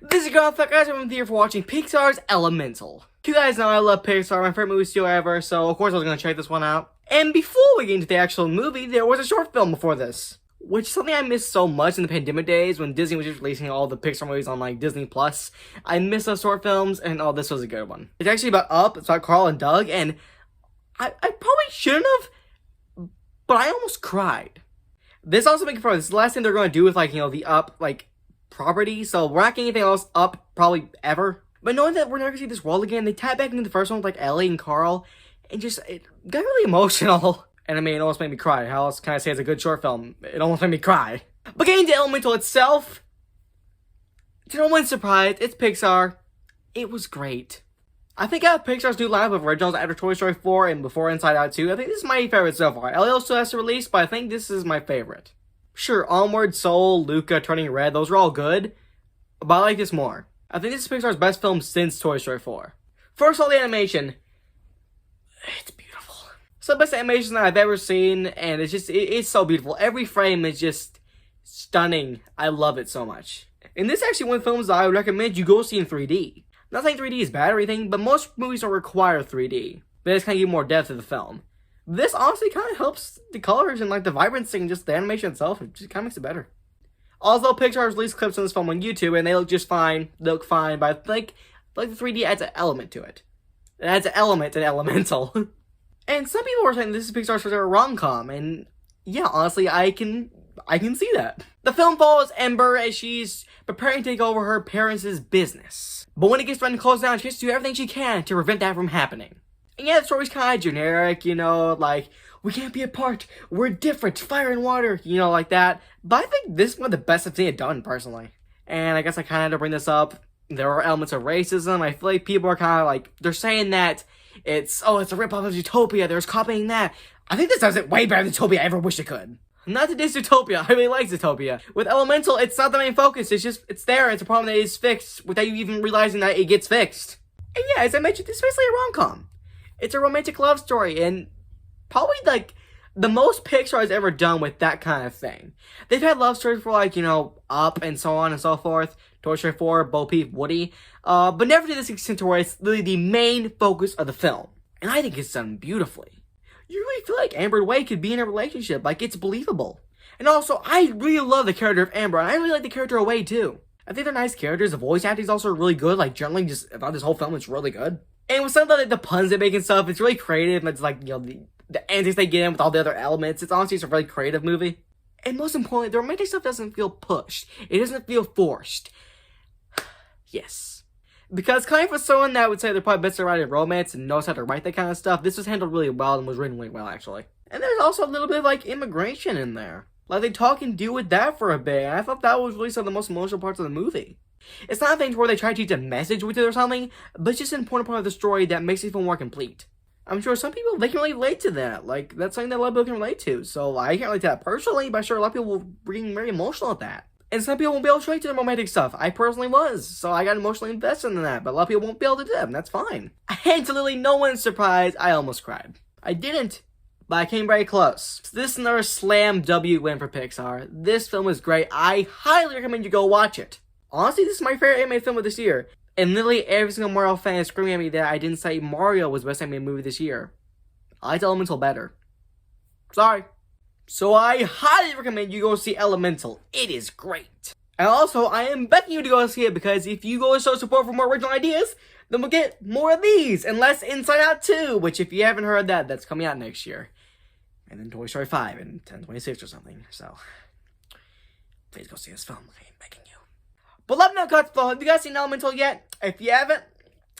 This is Godfuck, guys. I'm here for watching Pixar's Elemental. You guys know I love Pixar, my favorite movie studio ever, so of course I was going to check this one out. And before we get into the actual movie, there was a short film before this, which is something I missed so much in the pandemic days when Disney was just releasing all the Pixar movies on like Disney Plus. I missed those short films, and oh, this was a good one. It's actually about Up, it's about Carl and Doug, and I probably shouldn't have, but I almost cried. This also makes it this is the last thing they're going to do with, like, you know, the Up, like, property, so we're not getting anything else Up, probably, ever. But knowing that we're never going to see this world again, they tied back into the first one with, like, Ellie and Carl, and just, it got really emotional. And I mean, it almost made me cry. How else can I say it's a good short film? It almost made me cry. But getting to Elemental itself, to no one's surprise, it's Pixar. It was great. I think out of Pixar's new lineup of originals after Toy Story 4 and before Inside Out 2, I think this is my favorite so far. Elio still has to release, but I think this is my favorite. Sure, Onward, Soul, Luca, Turning Red, those are all good, but I like this more. I think this is Pixar's best film since Toy Story 4. First of all, the animation. It's beautiful. It's the best animation that I've ever seen, and it's so beautiful. Every frame is just stunning. I love it so much. And this is actually one of the films that I would recommend you go see in 3D. Not saying 3D is bad or anything, but most movies don't require 3D. They just kind of give more depth to the film. This honestly kind of helps the colors and like the vibrancy and just the animation itself. It just kind of makes it better. Although Pixar has released clips of this film on YouTube and they look just fine. They look fine, but I think like the 3D adds an element to it. It adds an element to Elemental. And some people were saying this is Pixar's first ever rom-com, and yeah, honestly, I can see that. The film follows Ember as she's preparing to take over her parents' business. But when it gets ready to close down, she has to do everything she can to prevent that from happening. And yeah, the story's kind of generic, you know, like, we can't be apart, we're different, fire and water, you know, like that. But I think this is one of the best I've seen it done, personally. And I guess I kind of had to bring this up. There are elements of racism. I feel like people are kind of like, they're saying that it's a ripoff of Zootopia, there's copying that. I think this does it way better than Zootopia I ever wish it could. Not to diss Zootopia, I really like Zootopia. With Elemental, it's not the main focus, it's there, it's a problem that is fixed without you even realizing that it gets fixed. And yeah, as I mentioned, it's basically a rom-com. It's a romantic love story, and probably, like, the most Pixar has ever done with that kind of thing. They've had love stories for, like, you know, Up and so on and so forth, Toy Story 4, Bo Peep, Woody, but never to this extent to where it's literally the main focus of the film. And I think it's done beautifully. You really feel like Amber and Wade could be in a relationship, like, it's believable. And also, I really love the character of Amber, and I really like the character of Wade, too. I think they're nice characters, the voice acting is also really good, like, generally, just about this whole film, it's really good. And with some of the puns they make and stuff, it's really creative, and it's like, you know, the antics they get in with all the other elements, it's honestly a really creative movie. And most importantly, the romantic stuff doesn't feel pushed. It doesn't feel forced. Yes. Because coming from someone that would say they're probably best at writing romance and knows how to write that kind of stuff, this was handled really well and was written really well, actually. And there's also a little bit of, like, immigration in there. Like, they talk and deal with that for a bit, and I thought that was really some of the most emotional parts of the movie. It's not a thing where they try to teach a message with it or something, but it's just an important part of the story that makes it feel more complete. I'm sure some people, they can relate to that. Like, that's something that a lot of people can relate to. So, I can't relate to that personally, but I'm sure a lot of people will be very emotional at that. And some people won't be able to relate to the romantic stuff. I personally was, so I got emotionally invested in that, but a lot of people won't be able to do that, and that's fine. And to literally no one's surprise, I almost cried. I didn't, but I came very close. So this is another slam W win for Pixar. This film is great. I highly recommend you go watch it. Honestly, this is my favorite animated film of this year. And literally every single Mario fan is screaming at me that I didn't say Mario was the best animated movie this year. I liked Elemental better. Sorry. So I highly recommend you go see Elemental. It is great. And also, I am begging you to go see it because if you go show support for more original ideas, then we'll get more of these and less Inside Out 2, which if you haven't heard that, that's coming out next year. And then Toy Story 5 in 1026 or something. So, please go see this film. I am begging you. But let me know, have you guys seen Elemental yet? If you haven't,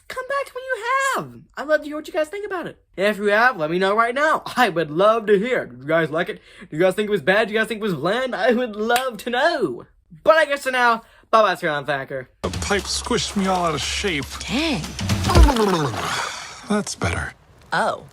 come back when you have. I'd love to hear what you guys think about it. And if you have, let me know right now. I would love to hear. Did you guys like it? Do you guys think it was bad? Do you guys think it was bland? I would love to know. But I guess for now, bye-bye, Charile Thacker. The pipe squished me all out of shape. Dang. That's better. Oh.